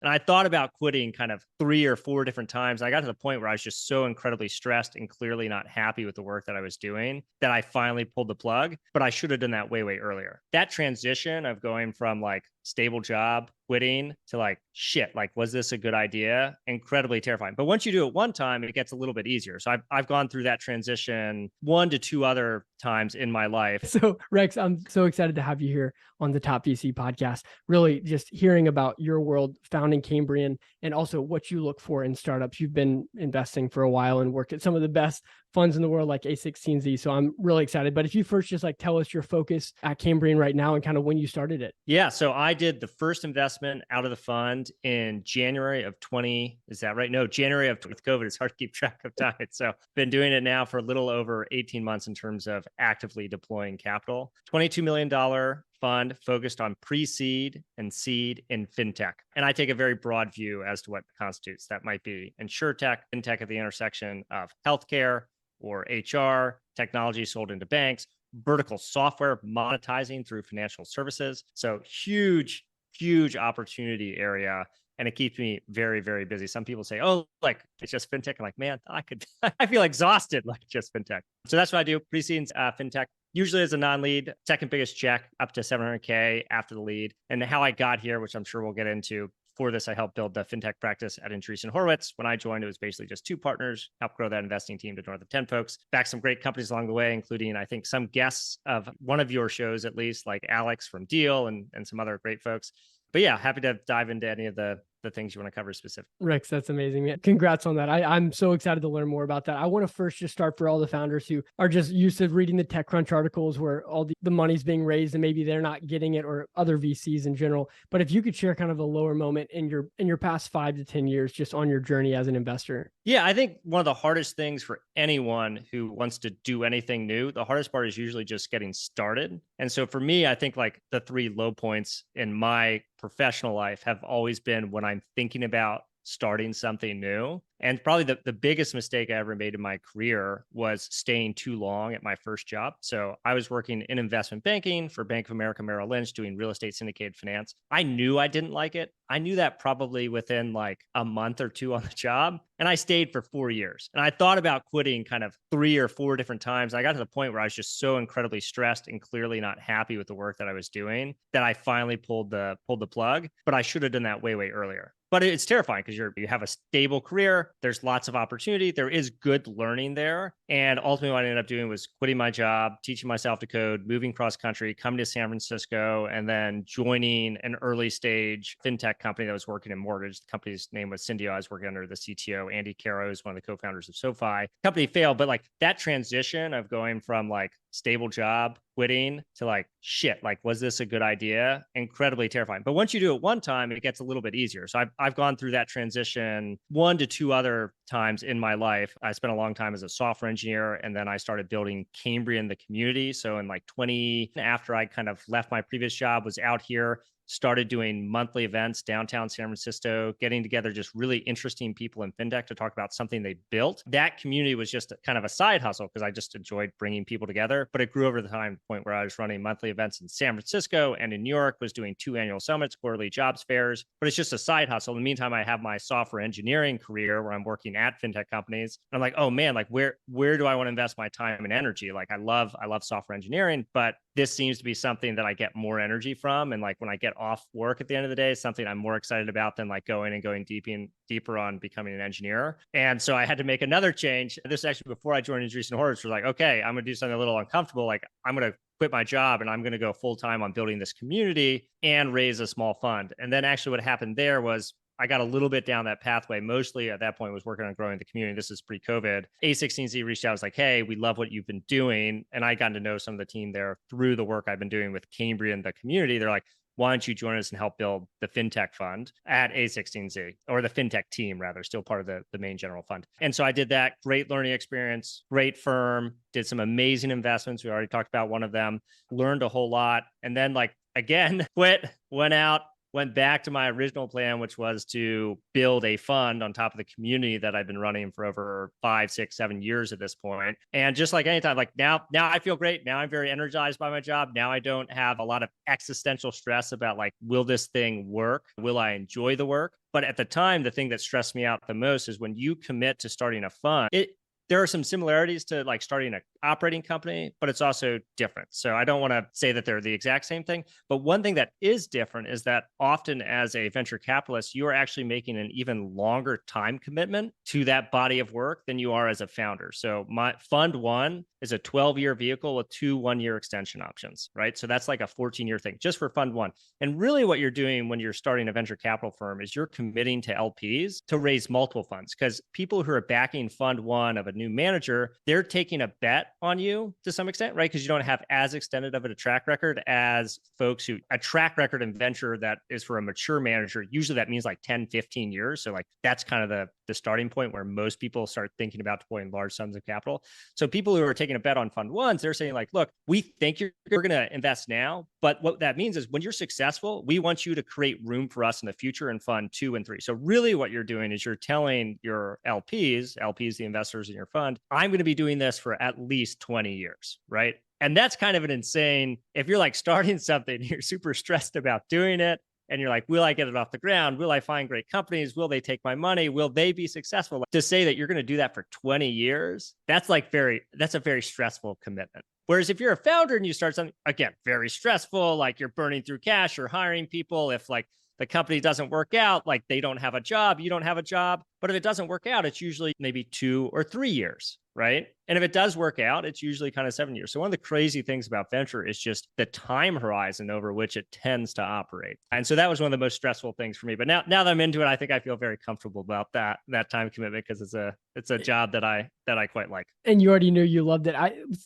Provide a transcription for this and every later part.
And I thought about quitting kind of 3 or 4 different times. I got to the point where I was just so incredibly stressed and clearly not happy with the work that I was doing that I finally pulled the plug. But I should have done that way, way earlier. That transition of going from like stable job, quitting to like, shit, like, was this a good idea? Incredibly terrifying. But once you do it one time, it gets a little bit easier. So I've gone through that transition 1 to 2 other times in my life. So Rex, I'm so excited to have you here on the Top VC podcast. Really just hearing about your world founding Cambrian and also what you look for in startups. You've been investing for a while and worked at some of the best funds in the world like A16Z. So I'm really excited. But if you first just like tell us your focus at Cambrian right now and kind of when you started it. Yeah. So I did the first investment out of the fund in January of 20. Is that right? No, January of with COVID. It's hard to keep track of time. So been doing it now for a little over 18 months in terms of actively deploying capital. $22 million fund focused on pre-seed and seed in fintech. And I take a very broad view as to what constitutes. That might be insurtech, fintech at the intersection of healthcare or HR, technology sold into banks, vertical software monetizing through financial services. So huge, huge opportunity area. And it keeps me very, very busy. Some people say, oh, like it's just fintech. I'm like, man, I feel exhausted like just fintech. So that's what I do. Pre-seed fintech, usually as a non-lead, second biggest check up to 700K after the lead. And how I got here, which I'm sure we'll get into. For this, I helped build the fintech practice at Andreessen Horowitz. When I joined, it was basically just 2 partners, helped grow that investing team to north of 10 folks, backed some great companies along the way, including, I think, some guests of one of your shows, at least, like Alex from Deal and some other great folks. But yeah, happy to dive into any of the things you want to cover specifically. Rex, that's amazing, man. Congrats on that. I'm so excited to learn more about that. I want to first just start for all the founders who are just used to reading the TechCrunch articles where all the money's being raised and maybe they're not getting it, or other VCs in general. But if you could share kind of a lower moment in your past 5 to 10 years just on your journey as an investor. Yeah, I think one of the hardest things for anyone who wants to do anything new, the hardest part is usually just getting started. And so for me, I think like the 3 low points in my professional life have always been when I'm thinking about starting something new. And probably the biggest mistake I ever made in my career was staying too long at my first job. So I was working in investment banking for Bank of America Merrill Lynch, doing real estate syndicated finance. I knew I didn't like it. I knew that probably within like a month or 2 on the job. And I stayed for 4 years. And I thought about quitting kind of 3 or 4 different times. I got to the point where I was just so incredibly stressed and clearly not happy with the work that I was doing that I finally pulled the plug. But I should have done that way, way earlier. But it's terrifying because you have a stable career. There's lots of opportunity. There is good learning there. And ultimately what I ended up doing was quitting my job, teaching myself to code, moving cross country, coming to San Francisco, and then joining an early stage fintech company that was working in mortgage. The company's name was Syndio. I was working under the CTO, Andy Caro, who's one of the co-founders of SoFi. Company failed, but like that transition of going from like stable job, quitting to like, shit, like, was this a good idea? Incredibly terrifying. But once you do it one time, it gets a little bit easier. So I've gone through that transition 1 to 2 other times in my life. I spent a long time as a software engineer, and then I started building Cambrian, the community. So in like 20, after I kind of left my previous job, was out here, started doing monthly events downtown San Francisco, getting together just really interesting people in fintech to talk about something they built. That community was just kind of a side hustle because I just enjoyed bringing people together, but it grew over the time to the point where I was running monthly events in San Francisco and in New York, was doing 2 annual summits, quarterly jobs fairs, but it's just a side hustle. In the meantime, I have my software engineering career where I'm working at fintech companies. And I'm like, oh man, like where do I want to invest my time and energy? Like I love software engineering, but this seems to be something that I get more energy from. And like when I get off work at the end of the day, something I'm more excited about than like going deeper on becoming an engineer. And so I had to make another change. This is actually before I joined Andreessen Horowitz. Was like, okay, I'm going to do something a little uncomfortable. Like I'm going to quit my job and I'm going to go full time on building this community and raise a small fund. And then actually what happened there was I got a little bit down that pathway. Mostly at that point was working on growing the community. This is pre-COVID. A16Z reached out, was like, hey, we love what you've been doing. And I got to know some of the team there through the work I've been doing with Cambrian, the community. They're like, why don't you join us and help build the fintech fund at A16Z, or the fintech team rather, still part of the main general fund. And so I did that. Great learning experience, great firm, did some amazing investments. We already talked about one of them, learned a whole lot. And then like, again, quit, went out, went back to my original plan, which was to build a fund on top of the community that I've been running for over 5, 6, 7 years at this point. And just like anytime, like now I feel great. Now I'm very energized by my job. Now I don't have a lot of existential stress about like, will this thing work? Will I enjoy the work? But at the time, the thing that stressed me out the most is when you commit to starting a fund, there are some similarities to like starting an operating company, but it's also different. So I don't want to say that they're the exact same thing. But one thing that is different is that often as a venture capitalist, you are actually making an even longer time commitment to that body of work than you are as a founder. So my fund one is a 12-year vehicle with 2 one-year extension options, right? So that's like a 14-year thing just for fund one. And really what you're doing when you're starting a venture capital firm is you're committing to LPs to raise multiple funds, because people who are backing fund one of a new manager, they're taking a bet on you to some extent, right? Because you don't have as extended of a track record as folks who, a track record in venture that is for a mature manager, usually that means like 10, 15 years. So like that's kind of the starting point where most people start thinking about deploying large sums of capital. So people who are taking a bet on fund ones, they're saying like, look, we think you're going to invest now, but what that means is when you're successful, we want you to create room for us in the future in fund 2 and 3. So really what you're doing is you're telling your LPs, the investors in your fund, I'm going to be doing this for at least 20 years, right? And that's kind of an insane, if you're like starting something, you're super stressed about doing it. And you're like, will I get it off the ground? Will I find great companies? Will they take my money? Will they be successful? To say that you're going to do that for 20 years, that's a very stressful commitment. Whereas if you're a founder and you start something, again, very stressful, like you're burning through cash, you're hiring people. If like the company doesn't work out, like they don't have a job, you don't have a job. But if it doesn't work out, it's usually maybe 2 or 3 years, right? And if it does work out, it's usually kind of 7 years. So one of the crazy things about venture is just the time horizon over which it tends to operate. And so that was one of the most stressful things for me. But now that I'm into it, I think I feel very comfortable about that time commitment, because it's a job that I quite like. And you already knew you loved it.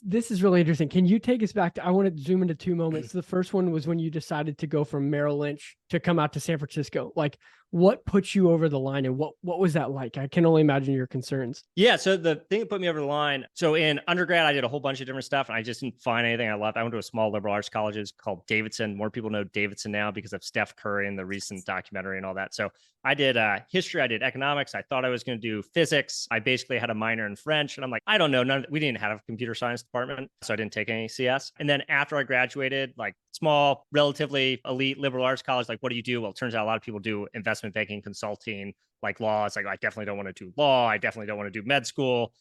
This is really interesting. Can you take us back to, I want to zoom into 2 moments. The first one was when you decided to go from Merrill Lynch to come out to San Francisco. Like, what put you over the line, and what was that like? I can only imagine your concerns. Yeah. So the thing that put me over the line, so in undergrad, I did a whole bunch of different stuff and I just didn't find anything I loved. I went to a small liberal arts college called Davidson. More people know Davidson now because of Steph Curry and the recent documentary and all that. So I did history, I did economics. I thought I was going to do physics. I basically had a minor in French, and I'm like, I don't know. We didn't have a computer science department, so I didn't take any CS. And then after I graduated, like small, relatively elite liberal arts college, like, what do you do? Well, it turns out a lot of people do investment banking, consulting, like law. It's like, I definitely don't want to do law. I definitely don't want to do med school.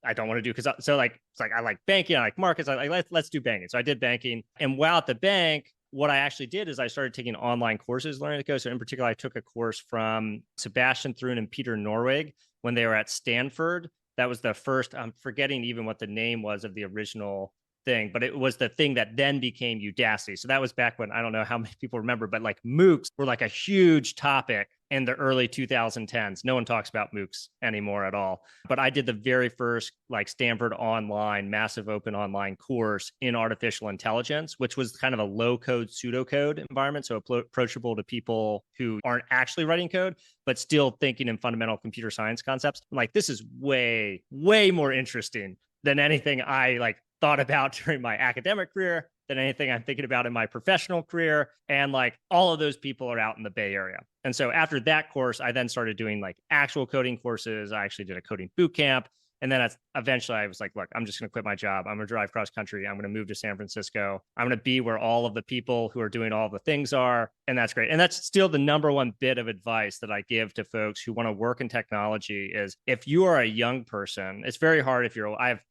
I don't want to do, because so like, it's like, I like banking, I like markets. I like, let's do banking. So I did banking. And while at the bank, what I actually did is I started taking online courses, learning to code. So in particular, I took a course from Sebastian Thrun and Peter Norwig when they were at Stanford. That was the first, I'm forgetting even what the name was of the original thing, but it was the thing that then became Udacity. So that was back when, I don't know how many people remember, but like MOOCs were like a huge topic in the early 2010s. No one talks about MOOCs anymore at all. But I did the very first like Stanford online, massive open online course in artificial intelligence, which was kind of a low code, pseudocode environment. So approachable to people who aren't actually writing code, but still thinking in fundamental computer science concepts. I'm like, this is way, way more interesting than anything I like thought about during my academic career, than anything I'm thinking about in my professional career. And like all of those people are out in the Bay Area. And so after that course, I then started doing like actual coding courses. I actually did a coding boot camp. And then eventually I was like, look, I'm just going to quit my job. I'm going to drive cross country. I'm going to move to San Francisco. I'm going to be where all of the people who are doing all the things are. And that's great. And that's still the number one bit of advice that I give to folks who want to work in technology is, if you are a young person, it's very hard if you're, I have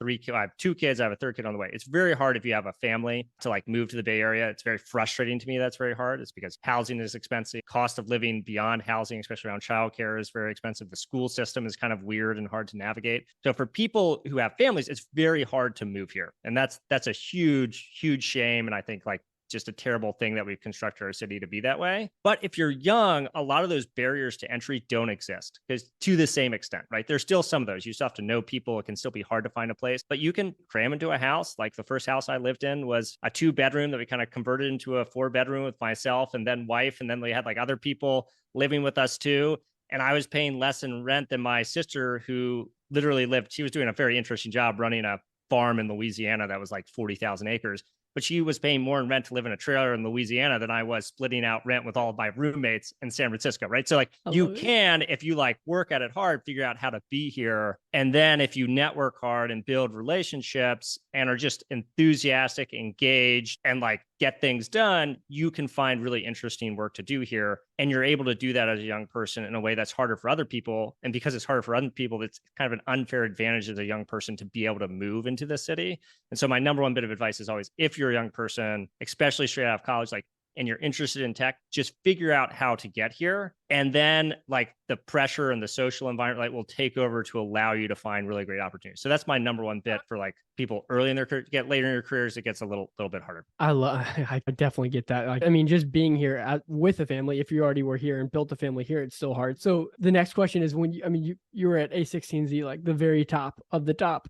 2 kids. I have a 3rd kid on the way. It's very hard if you have a family to like move to the Bay Area. It's very frustrating to me. That's very hard. It's because housing is expensive. Cost of living beyond housing, especially around childcare, is very expensive. The school system is kind of weird and hard to navigate. So for people who have families, it's very hard to move here. And that's a huge, huge shame. And I think like just a terrible thing that we've constructed our city to be that way. But if you're young, a lot of those barriers to entry don't exist, because to the same extent, right? There's still some of those. You still have to know people. It can still be hard to find a place, but you can cram into a house. Like the first house I lived in was a 2-bedroom that we kind of converted into a 4-bedroom with myself and then wife. And then we had like other people living with us too. And I was paying less in rent than my sister, who literally lived, she was doing a very interesting job running a farm in Louisiana that was like 40,000 acres. but she was paying more in rent to live in a trailer in Louisiana than I was splitting out rent with all of my roommates in San Francisco, right? So like you can, if you like work at it hard, figure out how to be here. And then if you network hard and build relationships and are just enthusiastic, engaged, and like get things done, you can find really interesting work to do here. And you're able to do that as a young person in a way that's harder for other people. And because it's harder for other people, it's kind of an unfair advantage as a young person to be able to move into the city. And so my number one bit of advice is always, if you're a young person, especially straight out of college, like, and you're interested in tech, just figure out how to get here. And then like the pressure and the social environment like will take over to allow you to find really great opportunities. So that's my number one bit for like people early in their career. Get later in your careers, it gets a little bit harder. I definitely get that. Like, I mean, just being here with a family, if you already were here and built a family here, it's still hard. So the next question is, when you were at A16Z, like the very top of the top,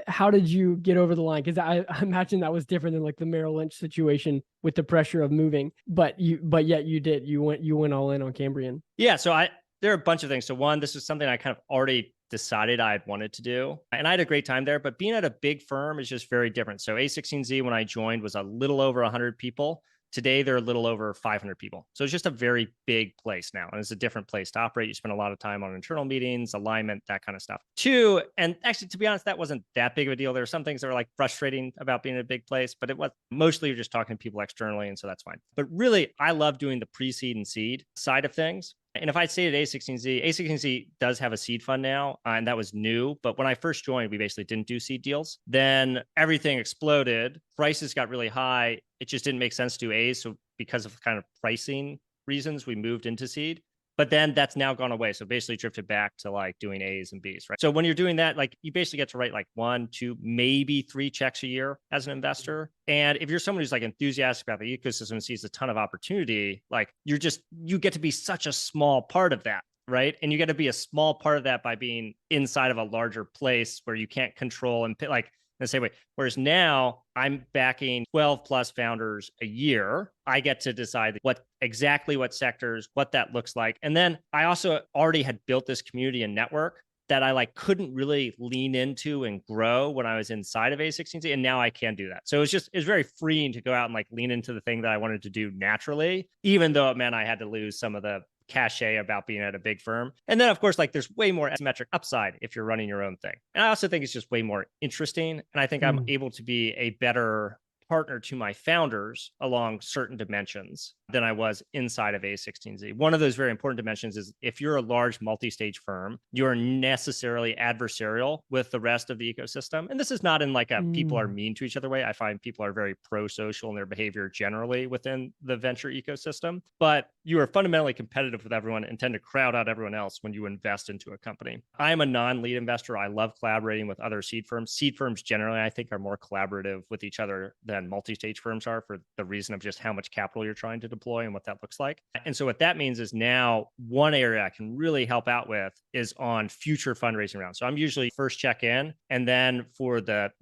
how did you get over the line? Because I imagine that was different than like the Merrill Lynch situation with the pressure of moving, but yet you went all in on Cambrian. Yeah. So there are a bunch of things. So one, this is something I kind of already decided I wanted to do. And I had a great time there, but being at a big firm is just very different. So A16Z, when I joined, was a little over 100 people. Today, they're a little over 500 people. So it's just a very big place now. And it's a different place to operate. You spend a lot of time on internal meetings, alignment, that kind of stuff. Two, and actually, to be honest, that wasn't that big of a deal. There were some things that were like frustrating about being in a big place, but it was mostly you're just talking to people externally. And so that's fine. But really, I love doing the pre-seed and seed side of things. And if I stayed at A16Z does have a seed fund now, and that was new. But when I first joined, we basically didn't do seed deals. Then everything exploded. Prices got really high. It just didn't make sense to do A's. So because of kind of pricing reasons, we moved into seed. But then that's now gone away. So basically drifted back to like doing A's and B's, right? So when you're doing that, like you basically get to write like 1, 2, maybe 3 checks a year as an investor. And if you're someone who's like enthusiastic about the ecosystem and sees a ton of opportunity, like you get to be such a small part of that, right? And you get to be a small part of that by being inside of a larger place where you can't control and like, in the same way. Whereas now I'm backing 12 plus founders a year. I get to decide exactly what sectors, what that looks like. And then I also already had built this community and network that I like couldn't really lean into and grow when I was inside of A16Z. And now I can do that. So it's very freeing to go out and like lean into the thing that I wanted to do naturally, even though it meant I had to lose some of the cachet about being at a big firm. And then of course, like there's way more asymmetric upside if you're running your own thing. And I also think it's just way more interesting. And I think I'm able to be a better partner to my founders along certain dimensions than I was inside of A16Z. One of those very important dimensions is if you're a large multi-stage firm, you're necessarily adversarial with the rest of the ecosystem. And this is not in like a people are mean to each other way. I find people are very pro-social in their behavior generally within the venture ecosystem, but you are fundamentally competitive with everyone and tend to crowd out everyone else when you invest into a company. I'm a non-lead investor. I love collaborating with other seed firms. Seed firms generally, I think, are more collaborative with each other than multi-stage firms are for the reason of just how much capital you're trying to deploy and what that looks like. And so what that means is now one area I can really help out with is on future fundraising rounds. So I'm usually first check in, and then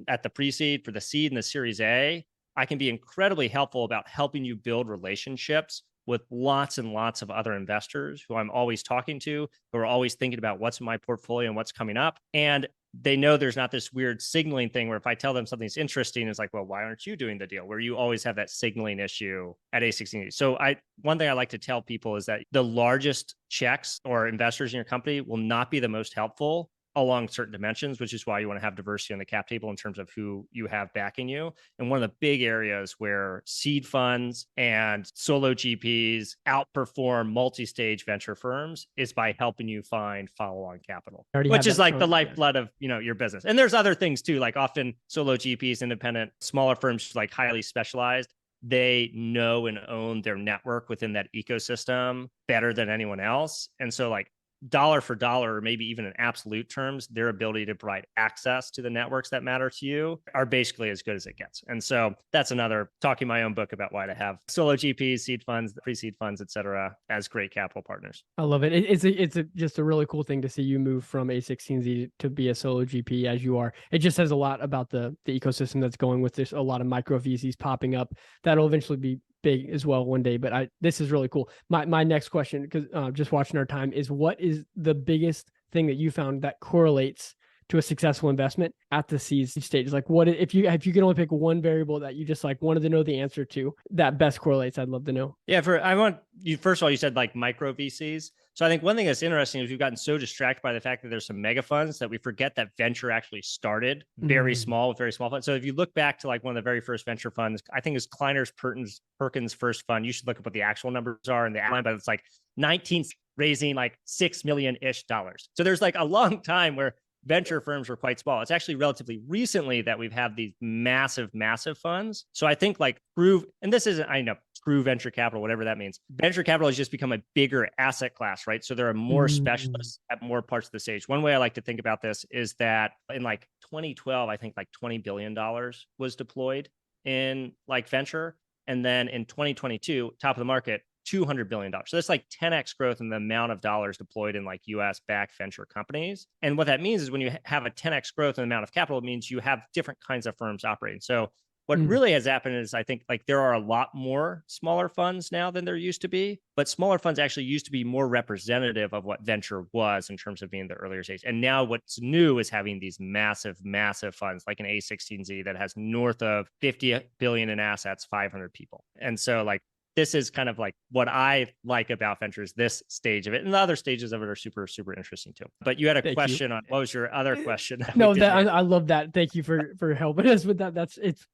at the pre-seed, for the seed and the series A, I can be incredibly helpful about helping you build relationships with lots and lots of other investors who I'm always talking to, who are always thinking about what's in my portfolio and what's coming up. And they know there's not this weird signaling thing where if I tell them something's interesting, it's like, well, why aren't you doing the deal? Where you always have that signaling issue at A16. So one thing I like to tell people is that the largest checks or investors in your company will not be the most helpful along certain dimensions, which is why you want to have diversity on the cap table in terms of who you have backing you. And one of the big areas where seed funds and solo GPs outperform multi-stage venture firms is by helping you find follow-on capital, which is like the lifeblood of your business. And there's other things too, like often solo GPs, independent, smaller firms, like highly specialized, they know and own their network within that ecosystem better than anyone else. And so like dollar for dollar, or maybe even in absolute terms, their ability to provide access to the networks that matter to you are basically as good as it gets. And so that's another talking my own book about why to have solo GPs, seed funds, pre-seed funds, et cetera, as great capital partners. I love it. It's just a really cool thing to see you move from A16Z to be a solo GP as you are. It just says a lot about the ecosystem that's going with this. A lot of micro VCs popping up that'll eventually be big as well one day, but this is really cool. My next question, because just watching our time, is what is the biggest thing that you found that correlates to a successful investment at the seed stage? Like, what if you can only pick one variable that you just like wanted to know the answer to that best correlates? I'd love to know. Yeah, I want you, first of all, you said like micro VCs. So I think one thing that's interesting is we've gotten so distracted by the fact that there's some mega funds that we forget that venture actually started very small with very small funds. So if you look back to like one of the very first venture funds, I think it's Kleiner's Perkins first fund. You should look up what the actual numbers are in the outline, but it's like 19 raising like $6 million-ish. So there's like a long time where venture firms were quite small. It's actually relatively recently that we've had these massive, massive funds. So I think like through, and this isn't, I know, through venture capital, whatever that means. Venture capital has just become a bigger asset class, right? So there are more specialists at more parts of the stage. One way I like to think about this is that in like 2012, I think like $20 billion was deployed in like venture. And then in 2022, top of the market, $200 billion. So that's like 10x growth in the amount of dollars deployed in like US backed venture companies. And what that means is when you have a 10x growth in the amount of capital, it means you have different kinds of firms operating. So what really has happened is I think like there are a lot more smaller funds now than there used to be, but smaller funds actually used to be more representative of what venture was in terms of being the earlier stage. And now what's new is having these massive, massive funds like an A16Z that has north of 50 billion in assets, 500 people. And so like this is kind of like what I like about ventures, this stage of it. And the other stages of it are super, super interesting too. But you had a question on what was your other question? No, I love that. Thank you for helping us with that.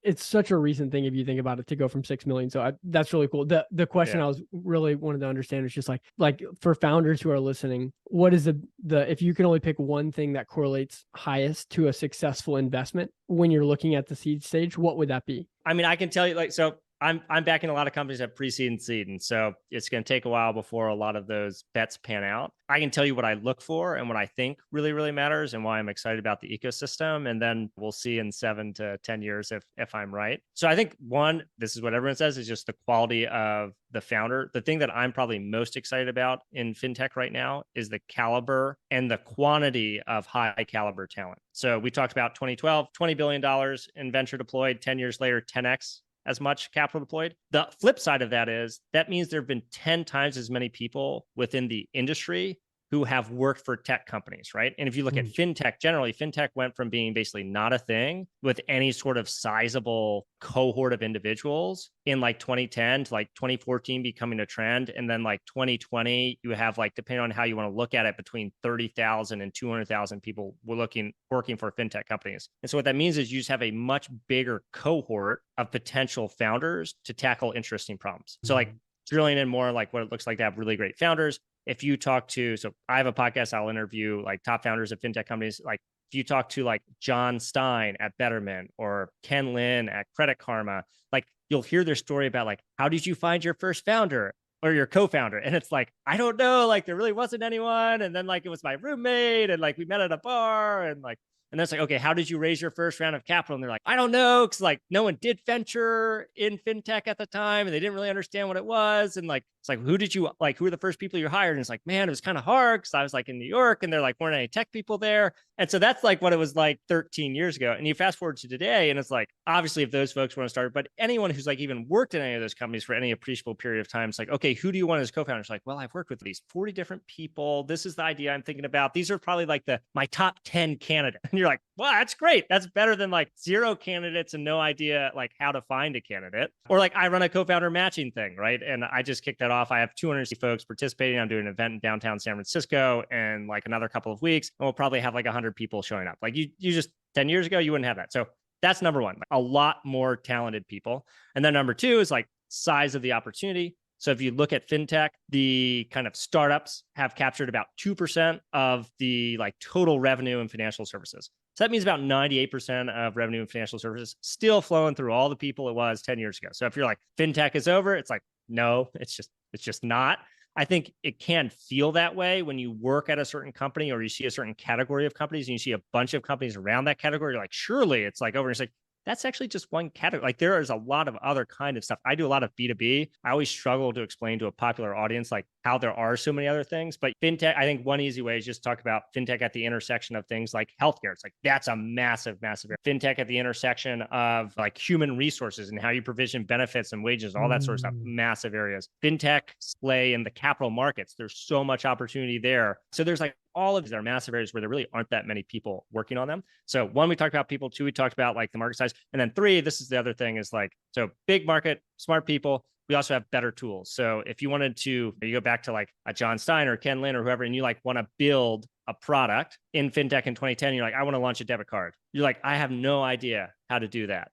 It's such a recent thing if you think about it to go from 6 million. So that's really cool. The question I was really wanted to understand is just like for founders who are listening, what is the if you can only pick one thing that correlates highest to a successful investment when you're looking at the seed stage, what would that be? I mean, I can tell you like, so I'm backing a lot of companies at pre-seed and seed. And so it's going to take a while before a lot of those bets pan out. I can tell you what I look for and what I think really, really matters and why I'm excited about the ecosystem. And then we'll see in 7 to 10 years if I'm right. So I think one, this is what everyone says, is just the quality of the founder. The thing that I'm probably most excited about in fintech right now is the caliber and the quantity of high caliber talent. So we talked about 2012, $20 billion in venture deployed, 10 years later, 10x as much capital deployed. The flip side of that is that means there have been 10 times as many people within the industry who have worked for tech companies, right? And if you look at fintech, generally, fintech went from being basically not a thing with any sort of sizable cohort of individuals in like 2010 to like 2014 becoming a trend. And then like 2020, you have like, depending on how you want to look at it, between 30,000 and 200,000 people working for fintech companies. And so what that means is you just have a much bigger cohort of potential founders to tackle interesting problems. So like drilling in more like what it looks like to have really great founders. If you talk to, so I have a podcast, I'll interview like top founders of fintech companies. Like if you talk to like John Stein at Betterment or Ken Lin at Credit Karma, like you'll hear their story about like, how did you find your first founder or your co-founder? And it's like, I don't know, like there really wasn't anyone. And then like, it was my roommate and like, we met at a bar and like, and that's like, okay, how did you raise your first round of capital? And they're like, I don't know. Cause like no one did venture in fintech at the time and they didn't really understand what it was. And like, it's like, who were the first people you hired? And it's like, man, it was kind of hard because I was like in New York and there like weren't any tech people there. And so that's like what it was like 13 years ago. And you fast forward to today and it's like, obviously if those folks want to start, but anyone who's like even worked in any of those companies for any appreciable period of time, it's like, okay, who do you want as co-founder? It's like, well, I've worked with these 40 different people. This is the idea I'm thinking about. These are probably like my top 10 candidates. And you're like, wow, that's great. That's better than like 0 candidates and no idea like how to find a candidate. Or like I run a co-founder matching thing, right? And I just kicked that off. I have 260 folks participating. I'm doing an event in downtown San Francisco in like another couple of weeks. And we'll probably have like 100 people showing up. Like you just 10 years ago, you wouldn't have that. So that's number one, a lot more talented people. And then number two is like size of the opportunity. So if you look at fintech, the kind of startups have captured about 2% of the like total revenue in financial services. So that means about 98% of revenue in financial services still flowing through all the people it was 10 years ago. So if you're like fintech is over, it's like, no, it's just not. I think it can feel that way when you work at a certain company or you see a certain category of companies and you see a bunch of companies around that category. You're like, surely it's like over. And it's like, that's actually just one category. Like there is a lot of other kind of stuff. I do a lot of B2B. I always struggle to explain to a popular audience, like how there are so many other things. But fintech, I think one easy way is just talk about fintech at the intersection of things like healthcare. It's like, that's a massive, massive area. Fintech at the intersection of like human resources and how you provision benefits and wages, all that sort of stuff, massive areas. Fintech play in the capital markets. There's so much opportunity there. So there's like all of these are massive areas where there really aren't that many people working on them. So one, we talked about people. Two, we talked about like the market size. And then three, this is the other thing is like, so big market, smart people. We also have better tools. So if you wanted to, you go back to like a John Stein or Ken Lin or whoever, and you like want to build a product in fintech in 2010, you're like, I want to launch a debit card. You're like, I have no idea how to do that.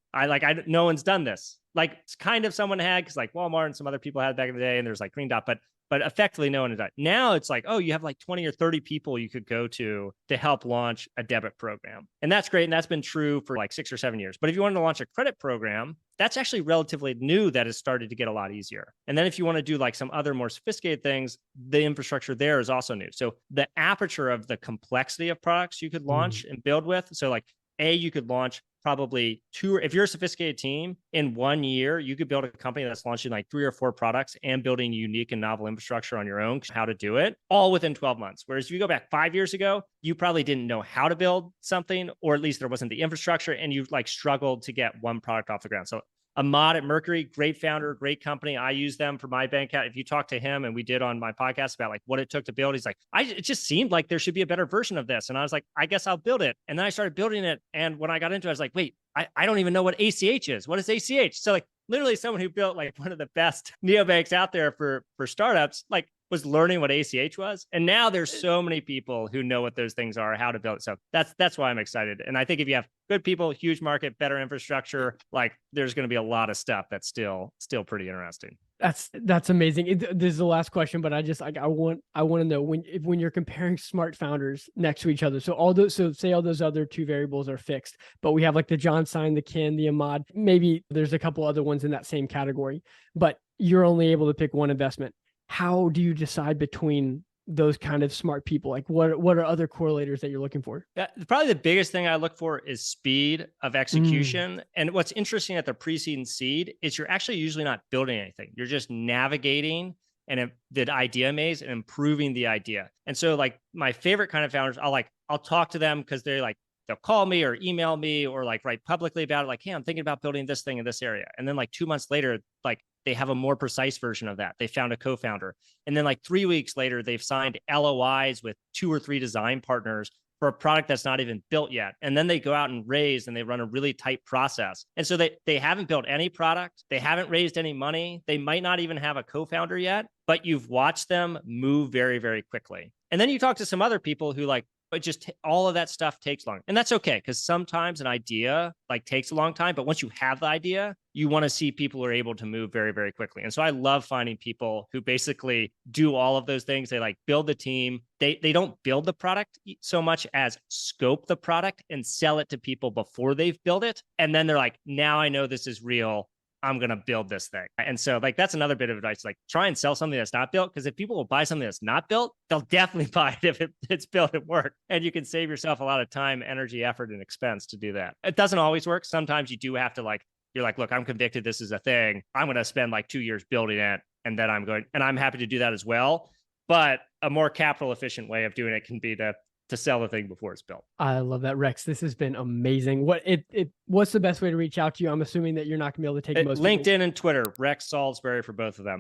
No one's done this. Like it's kind of someone had, because like Walmart and some other people had back in the day, and there's like Green Dot, but effectively no one had done. Now it's like, oh, you have like 20 or 30 people you could go to help launch a debit program. And that's great. And that's been true for like 6 or 7 years. But if you wanted to launch a credit program, that's actually relatively new that has started to get a lot easier. And then if you want to do like some other more sophisticated things, the infrastructure there is also new. So the aperture of the complexity of products you could launch and build with. So like you could launch probably if you're a sophisticated team, in 1 year, you could build a company that's launching like 3 or 4 products and building unique and novel infrastructure on your own, how to do it, all within 12 months. Whereas if you go back 5 years ago, you probably didn't know how to build something, or at least there wasn't the infrastructure, and you like struggled to get one product off the ground. So Ahmad at Mercury, great founder, great company. I use them for my bank account. If you talk to him, and we did on my podcast about like what it took to build, he's like, it just seemed like there should be a better version of this. And I was like, I guess I'll build it. And then I started building it. And when I got into it, I was like, wait, I don't even know what ACH is. What is ACH? So like literally someone who built like one of the best neobanks out there for startups, like was learning what ACH was. And now there's so many people who know what those things are, how to build it. So that's why I'm excited. And I think if you have good people, huge market, better infrastructure, like there's going to be a lot of stuff that's still pretty interesting. That's amazing. This is the last question, but I want to know when you're comparing smart founders next to each other. So say all those other 2 variables are fixed, but we have like the John Stein, the Ken, the Ahmad. Maybe there's a couple other ones in that same category, but you're only able to pick one investment. How do you decide between those kind of smart people? Like what are other correlators that you're looking for? Yeah, probably the biggest thing I look for is speed of execution. And what's interesting at the pre-seed and seed is you're actually usually not building anything. You're just navigating the idea maze and improving the idea. And so like my favorite kind of founders, I'll talk to them because they'll call me or email me or like write publicly about it. Like, hey, I'm thinking about building this thing in this area. And then like 2 months later, like they have a more precise version of that. They found a co-founder. And then like 3 weeks later, they've signed LOIs with 2 or 3 design partners for a product that's not even built yet. And then they go out and raise, and they run a really tight process. And so they haven't built any product. They haven't raised any money. They might not even have a co-founder yet, but you've watched them move very, very quickly. And then you talk to some other people who like, but just all of that stuff takes long. And that's okay, because sometimes an idea like takes a long time, but once you have the idea, you want to see people who are able to move very, very quickly. And so I love finding people who basically do all of those things. They like build the team. They don't build the product so much as scope the product and sell it to people before they've built it. And then they're like, now I know this is real. I'm going to build this thing. And so like, that's another bit of advice, like try and sell something that's not built. Because if people will buy something that's not built, they'll definitely buy it if it's built at work. And you can save yourself a lot of time, energy, effort, and expense to do that. It doesn't always work. Sometimes you do have to you're like, look, I'm convicted this is a thing. I'm going to spend like 2 years building it. And then I'm happy to do that as well. But a more capital efficient way of doing it can be to sell the thing before it's built. I love that, Rex. This has been amazing. What's the best way to reach out to you? I'm assuming that you're not gonna be able to take most LinkedIn and Twitter, Rex Salisbury for both of them.